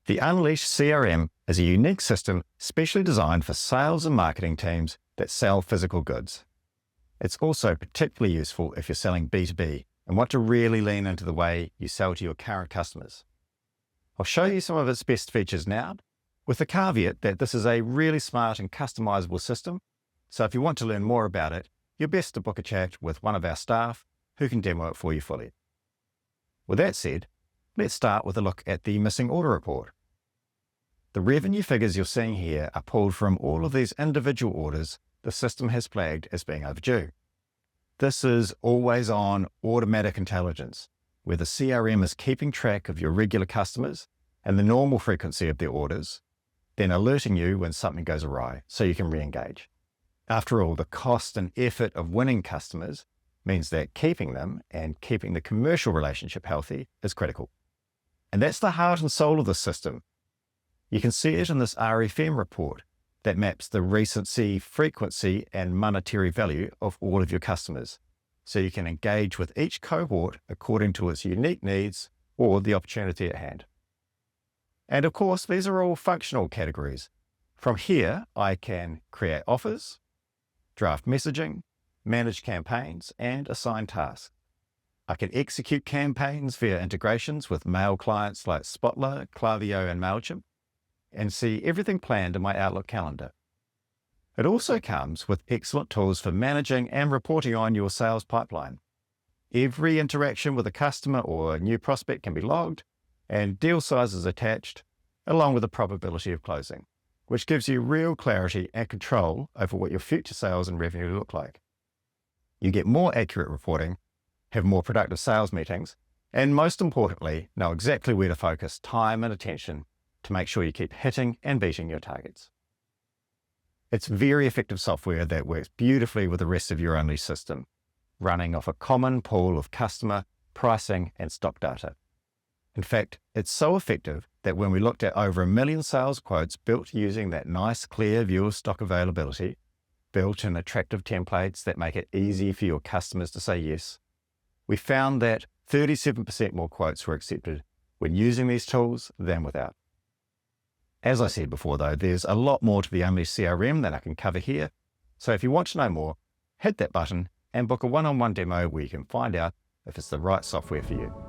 The Unleashed CRM is a unique system specially designed for sales and marketing teams that sell physical goods. It's also particularly useful if you're selling B2B and want to really lean into the way you sell to your current customers. I'll show you some of its best features now, with the caveat that this is a really smart and customizable system, so if you want to learn more about it, you're best to book a chat with one of our staff who can demo it for you fully. With that said, let's start with a look at the missing order report. The revenue figures you're seeing here are pulled from all of these individual orders the system has flagged as being overdue. This is always-on automatic intelligence, where the CRM is keeping track of your regular customers and the normal frequency of their orders, then alerting you when something goes awry so you can re-engage. After all, the cost and effort of winning customers means that keeping them and keeping the commercial relationship healthy is critical. And that's the heart and soul of the system. You can see it in this RFM report that maps the recency, frequency, and monetary value of all of your customers, so you can engage with each cohort according to its unique needs or the opportunity at hand. And of course, these are all functional categories. From here, I can create offers, draft messaging, manage campaigns, and assign tasks. I can execute campaigns via integrations with mail clients like Spotler, Klaviyo, and MailChimp, and see everything planned in my Outlook calendar. It also comes with excellent tools for managing and reporting on your sales pipeline. Every interaction with a customer or a new prospect can be logged, and deal sizes attached, along with the probability of closing, which gives you real clarity and control over what your future sales and revenue look like. You get more accurate reporting, have more productive sales meetings, and most importantly, know exactly where to focus time and attention to make sure you keep hitting and beating your targets. It's very effective software that works beautifully with the rest of your Unleashed system, running off a common pool of customer, pricing, and stock data. In fact, it's so effective that when we looked at over 1 million sales quotes built using that nice clear view of stock availability, built in attractive templates that make it easy for your customers to say yes, we found that 37% more quotes were accepted when using these tools than without. As I said before though, there's a lot more to the Unleashed CRM than I can cover here, so if you want to know more, hit that button and book a one-on-one demo where you can find out if it's the right software for you.